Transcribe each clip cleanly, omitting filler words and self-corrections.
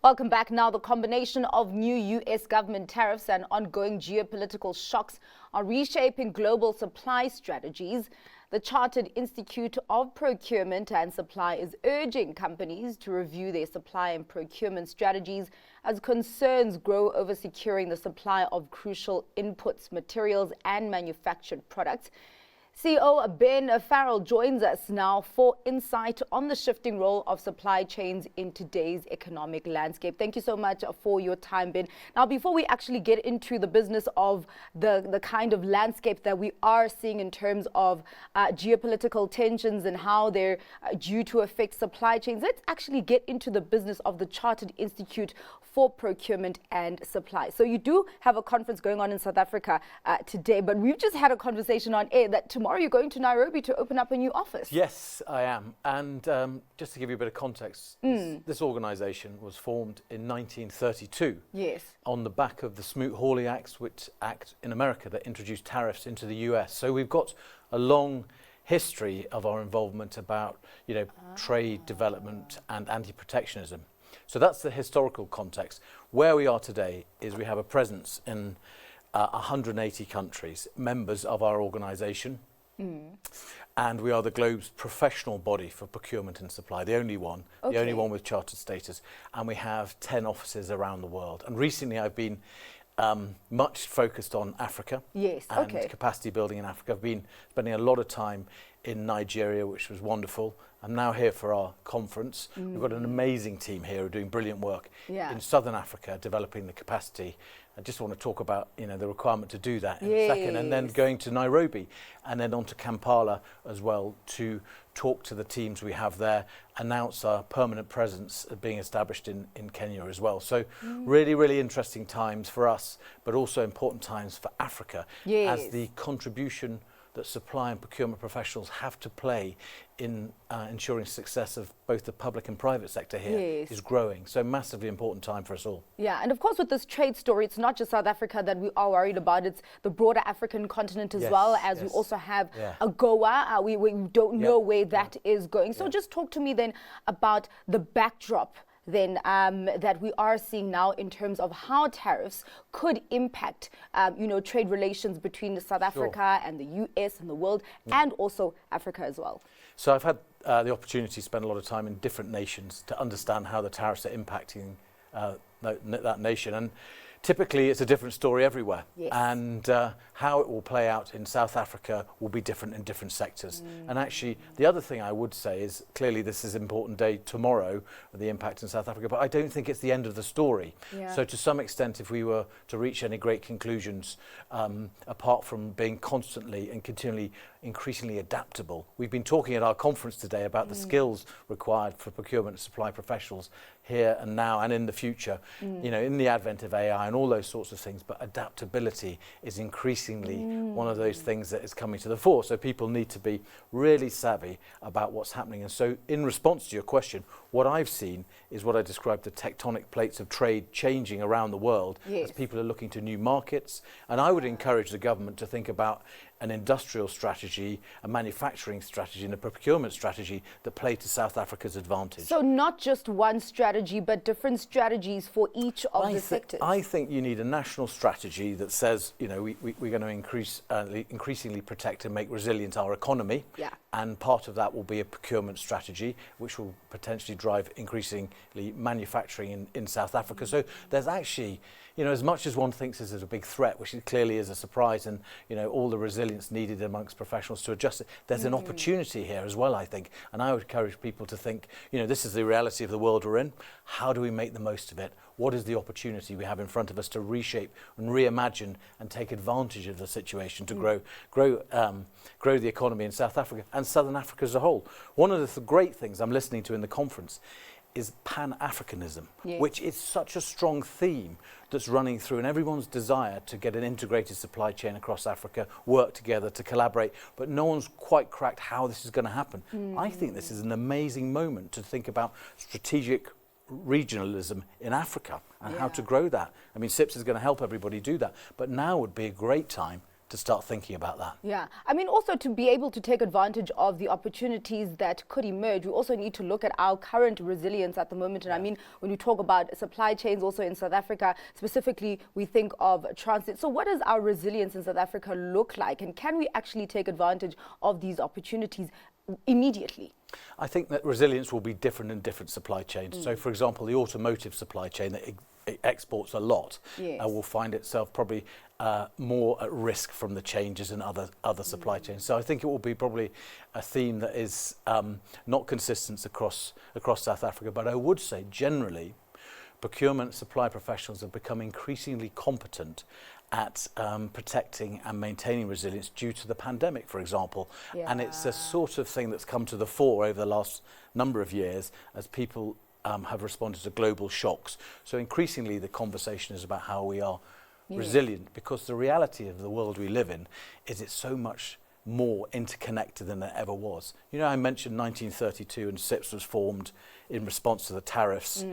Welcome back. Now, the combination of new U.S. government tariffs and ongoing geopolitical shocks are reshaping global supply strategies. The Chartered Institute of Procurement and Supply is urging companies to review their supply and procurement strategies as concerns grow over securing the supply of crucial inputs, materials, and manufactured products. CEO Ben Farrell joins us now for insight on the shifting role of supply chains in today's economic landscape. Thank you so much for your time, Ben. Now, before we actually get into the business of the kind of landscape that we are seeing in terms of geopolitical tensions and how they're due to affect supply chains, let's actually get into the business of the Chartered Institute for Procurement and Supply. So you do have a conference going on in South Africa today, but we've just had a conversation on air that tomorrow you're going to Nairobi to open up a new office. Yes, I am. And just to give you a bit of context, this organisation was formed in 1932 on the back of the Smoot-Hawley Act, which Act in America that introduced tariffs into the US. So we've got a long history of our involvement about, trade development and anti-protectionism. So that's the historical context. Where we are today is we have a presence in 180 countries, members of our organisation. And we are the globe's professional body for procurement and supply, the only one with chartered status. And we have 10 offices around the world. And recently I've been much focused on Africa and capacity building in Africa. I've been spending a lot of time in Nigeria, which was wonderful. I'm now here for our conference. We've got an amazing team here who are doing brilliant work in Southern Africa, developing the capacity. I just want to talk about, the requirement to do that in a second, and then going to Nairobi and then on to Kampala as well to talk to the teams we have there, announce our permanent presence being established in Kenya as well. So really, really interesting times for us, but also important times for Africa as the contribution that supply and procurement professionals have to play in ensuring success of both the public and private sector here is growing. So massively important time for us all. Yeah, and of course with this trade story, it's not just South Africa that we are worried about, it's the broader African continent as well, as we also have AGOA. We don't know where that is going. So just talk to me then about the backdrop then that we are seeing now in terms of how tariffs could impact, trade relations between South Africa and the US and the world and also Africa as well. So I've had the opportunity to spend a lot of time in different nations to understand how the tariffs are impacting that nation. And typically it's a different story everywhere. And how it will play out in South Africa will be different in different sectors. And actually, the other thing I would say is clearly this is an important day tomorrow, the impact in South Africa, but I don't think it's the end of the story. So to some extent, if we were to reach any great conclusions, apart from being constantly and continually increasingly adaptable, we've been talking at our conference today about the skills required for procurement and supply professionals here and now and in the future, in the advent of AI and all those sorts of things, but adaptability is increasingly one of those things that is coming to the fore. So people need to be really savvy about what's happening. And so in response to your question, what I've seen is what I described the tectonic plates of trade changing around the world as people are looking to new markets. And I would encourage the government to think about an industrial strategy, a manufacturing strategy and a procurement strategy that play to South Africa's advantage. So not just one strategy, but different strategies for each of the sectors. I think you need a national strategy that says, we're going to increasingly protect and make resilient our economy. And part of that will be a procurement strategy, which will potentially drive increasingly manufacturing in South Africa. So there's actually, as much as one thinks this is a big threat, which it clearly is a surprise, and, all the resilience needed amongst professionals to adjust it, there's an opportunity here as well, I think. And I would encourage people to think, this is the reality of the world we're in. How do we make the most of it? What is the opportunity we have in front of us to reshape and reimagine and take advantage of the situation to grow the economy in South Africa and Southern Africa as a whole? One of the great things I'm listening to in the conference is Pan-Africanism, which is such a strong theme that's running through, and everyone's desire to get an integrated supply chain across Africa, work together to collaborate, but no one's quite cracked how this is going to happen. I think this is an amazing moment to think about strategic regionalism in Africa and how to grow that. I mean, SIPS is going to help everybody do that, but now would be a great time to start thinking about that. Yeah, I mean, also to be able to take advantage of the opportunities that could emerge, we also need to look at our current resilience at the moment. And I mean, when we talk about supply chains also in South Africa, specifically, we think of transit. So what does our resilience in South Africa look like? And can we actually take advantage of these opportunities immediately? I think that resilience will be different in different supply chains. So, for example, the automotive supply chain that exports a lot will find itself probably more at risk from the changes in other supply chains. So I think it will be probably a theme that is not consistent across South Africa. But I would say generally, procurement supply professionals have become increasingly competent at protecting and maintaining resilience due to the pandemic, for example. And it's a sort of thing that's come to the fore over the last number of years as people have responded to global shocks. So increasingly the conversation is about how we are resilient, because the reality of the world we live in is it's so much more interconnected than it ever was. You know, I mentioned 1932 and CIPS was formed in response to the tariffs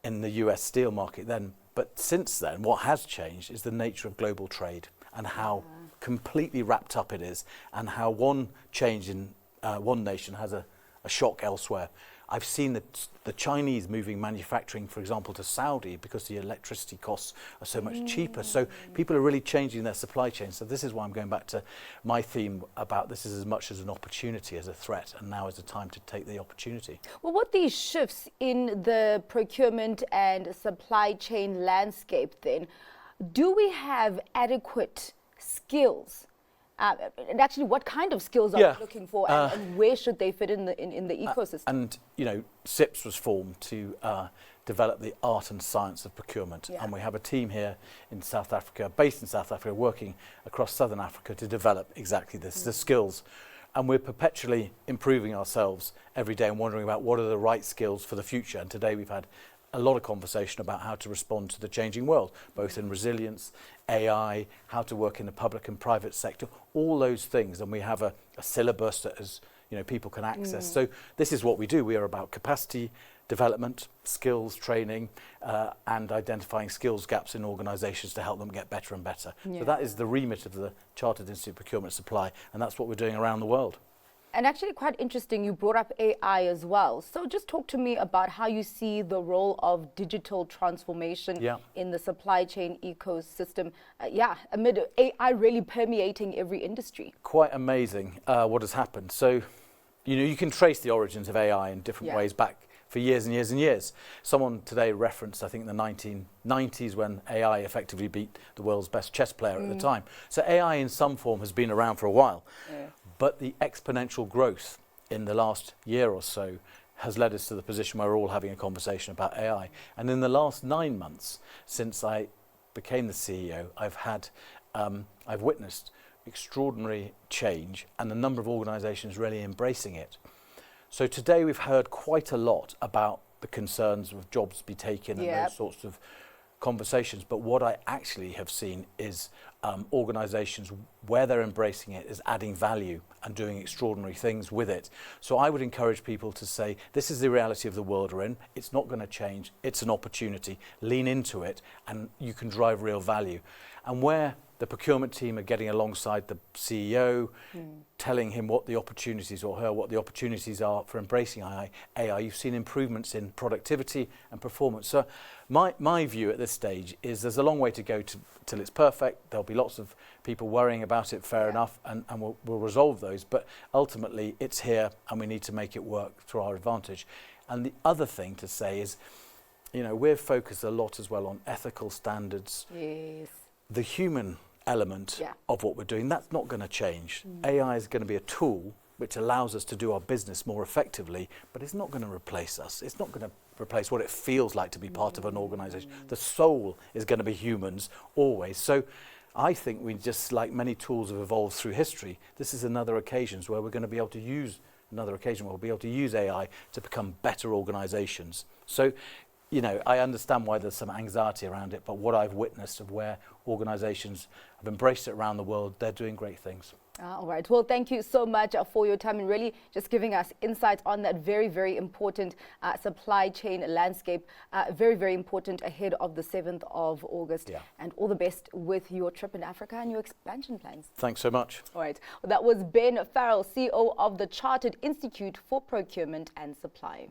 in the US steel market then. But since then, what has changed is the nature of global trade and how completely wrapped up it is, and how one change in one nation has a shock elsewhere. I've seen the Chinese moving manufacturing, for example, to Saudi because the electricity costs are so much cheaper. So people are really changing their supply chain. So this is why I'm going back to my theme about this is as much as an opportunity as a threat, and now is the time to take the opportunity. Well, what these shifts in the procurement and supply chain landscape then, do we have adequate skills? And actually, what kind of skills are we looking for, and where should they fit in the ecosystem? And you know, CIPS was formed to develop the art and science of procurement, and we have a team here in South Africa, based in South Africa, working across Southern Africa to develop exactly this, the skills. And we're perpetually improving ourselves every day and wondering about what are the right skills for the future. And today we've had a lot of conversation about how to respond to the changing world, both in resilience, AI, how to work in the public and private sector, all those things. And we have a syllabus that is, you know, people can access. So this is what we do. We are about capacity development, skills training, and identifying skills gaps in organisations to help them get better and better. So that is the remit of the Chartered Institute of Procurement Supply, and that's what we're doing around the world. And actually quite interesting, you brought up AI as well. So just talk to me about how you see the role of digital transformation in the supply chain ecosystem, amid AI really permeating every industry. Quite amazing what has happened. So, you know, you can trace the origins of AI in different ways back for years and years and years. Someone today referenced, I think, the 1990s when AI effectively beat the world's best chess player at the time. So AI in some form has been around for a while. But the exponential growth in the last year or so has led us to the position where we're all having a conversation about AI. And in the last 9 months, since I became the CEO, I've witnessed extraordinary change and a number of organisations really embracing it. So today we've heard quite a lot about the concerns of jobs be taken and those sorts of conversations, but what I actually have seen is organisations where they're embracing it is adding value and doing extraordinary things with it. So I would encourage people to say, this is the reality of the world we're in, it's not going to change, it's an opportunity, lean into it and you can drive real value. And where the procurement team are getting alongside the CEO, telling him what the opportunities, or her what the opportunities are for embracing AI, you've seen improvements in productivity and performance. So my view at this stage is there's a long way to go till it's perfect. There'll be lots of people worrying about it, fair enough, and we'll resolve those. But ultimately, it's here and we need to make it work to our advantage. And the other thing to say is, you know, we're focused a lot as well on ethical standards. The human element of what we're doing, that's not going to change. AI is going to be a tool which allows us to do our business more effectively, but it's not going to replace us. It's not going to replace what it feels like to be part of an organisation. The soul is going to be humans always. So I think we, just like many tools have evolved through history, this is another occasion where we're going to be able to use AI to become better organisations. So, you know, I understand why there's some anxiety around it, but what I've witnessed of where organisations have embraced it around the world, they're doing great things. All right. Well, thank you so much for your time and really just giving us insights on that very, very important supply chain landscape. Very, very important ahead of the 7th of August. Yeah. And all the best with your trip in Africa and your expansion plans. Thanks so much. All right. Well, that was Ben Farrell, CEO of the Chartered Institute for Procurement and Supply.